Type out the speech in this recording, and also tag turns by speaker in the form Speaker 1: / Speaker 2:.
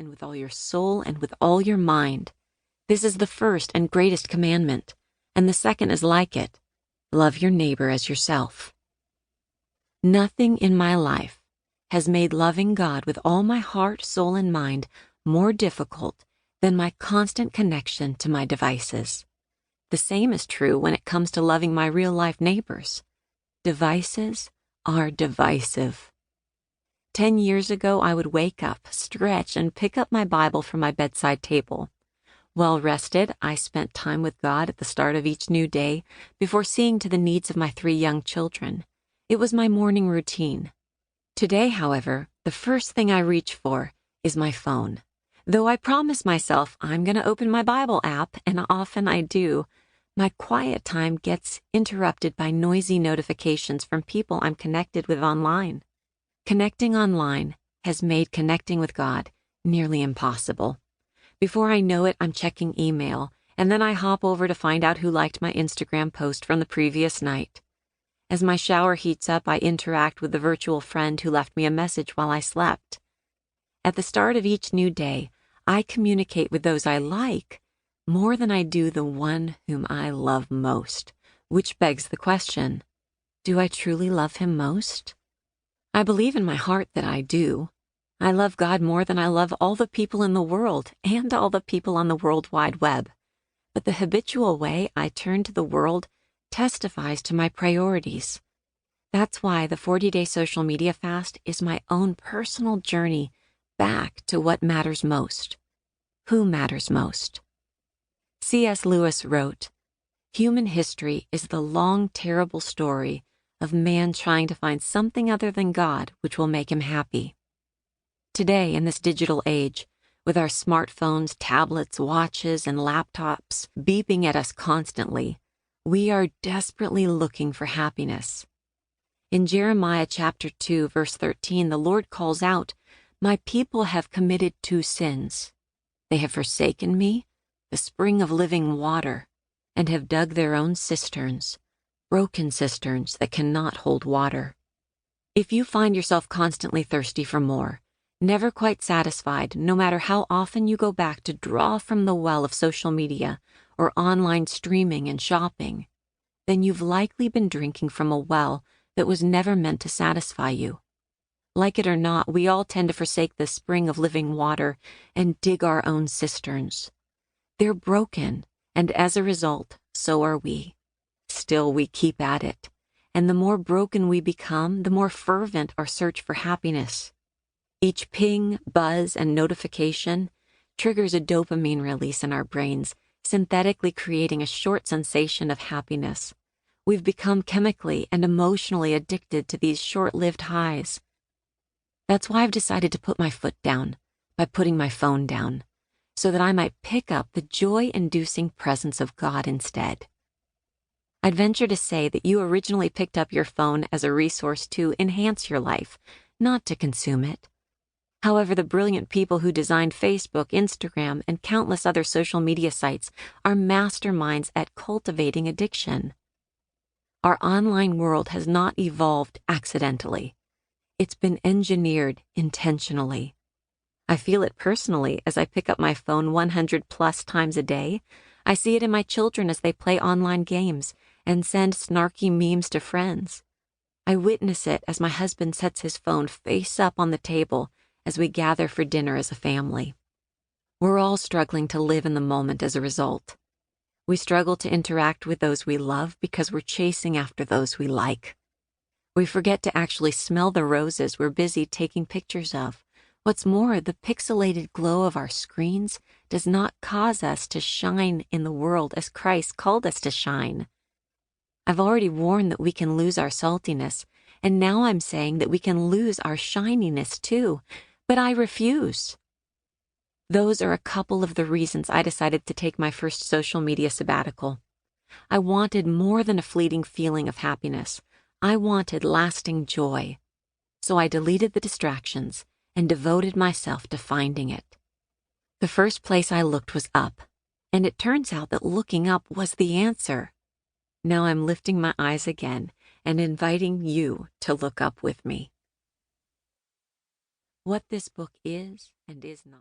Speaker 1: and with all your soul and with all your mind. This is the first and greatest commandment, and the second is like it. Love your neighbor as yourself. Nothing in my life has made loving God with all my heart, soul, and mind more difficult than my constant connection to my devices. The same is true when it comes to loving my real-life neighbors. Devices are divisive. 10 years ago, I would wake up, stretch, and pick up my Bible from my bedside table. Well rested, I spent time with God at the start of each new day before seeing to the needs of my 3 young children. It was my morning routine. Today, however, the first thing I reach for is my phone. Though I promise myself I'm going to open my Bible app, and often I do, my quiet time gets interrupted by noisy notifications from people I'm connected with online. Connecting online has made connecting with God nearly impossible. Before I know it, I'm checking email, and then I hop over to find out who liked my Instagram post from the previous night. As my shower heats up, I interact with the virtual friend who left me a message while I slept. At the start of each new day, I communicate with those I like more than I do the one whom I love most, which begs the question, do I truly love him most? I believe in my heart that I do. I love God more than I love all the people in the world and all the people on the World Wide Web. But the habitual way I turn to the world testifies to my priorities. That's why the 40-day social media fast is my own personal journey back to what matters most. Who matters most? C.S. Lewis wrote, "Human history is the long, terrible story of man trying to find something other than God which will make him happy." Today, in this digital age, with our smartphones, tablets, watches, and laptops beeping at us constantly, we are desperately looking for happiness. In Jeremiah chapter 2, verse 13, the Lord calls out, "My people have committed 2 sins. They have forsaken me, the spring of living water, and have dug their own cisterns, broken cisterns that cannot hold water." If you find yourself constantly thirsty for more, never quite satisfied, no matter how often you go back to draw from the well of social media or online streaming and shopping, then you've likely been drinking from a well that was never meant to satisfy you. Like it or not, we all tend to forsake the spring of living water and dig our own cisterns. They're broken, and as a result, so are we. Still, we keep at it, and the more broken we become, the more fervent our search for happiness. Each ping, buzz, and notification triggers a dopamine release in our brains, synthetically creating a short sensation of happiness. We've become chemically and emotionally addicted to these short-lived highs. That's why I've decided to put my foot down by putting my phone down, so that I might pick up the joy-inducing presence of God instead. I'd venture to say that you originally picked up your phone as a resource to enhance your life, not to consume it. However, the brilliant people who designed Facebook, Instagram, and countless other social media sites are masterminds at cultivating addiction. Our online world has not evolved accidentally. It's been engineered intentionally. I feel it personally as I pick up my phone 100+ times a day. I see it in my children as they play online games and send snarky memes to friends. I witness it as my husband sets his phone face up on the table as we gather for dinner as a family. We're all struggling to live in the moment as a result. We struggle to interact with those we love because we're chasing after those we like. We forget to actually smell the roses we're busy taking pictures of. What's more, the pixelated glow of our screens does not cause us to shine in the world as Christ called us to shine. I've already warned that we can lose our saltiness, and now I'm saying that we can lose our shininess too, but I refuse. Those are a couple of the reasons I decided to take my first social media sabbatical. I wanted more than a fleeting feeling of happiness. I wanted lasting joy. So I deleted the distractions and devoted myself to finding it. The first place I looked was up, and it turns out that looking up was the answer. Now I'm lifting my eyes again and inviting you to look up with me. What this book is and is not.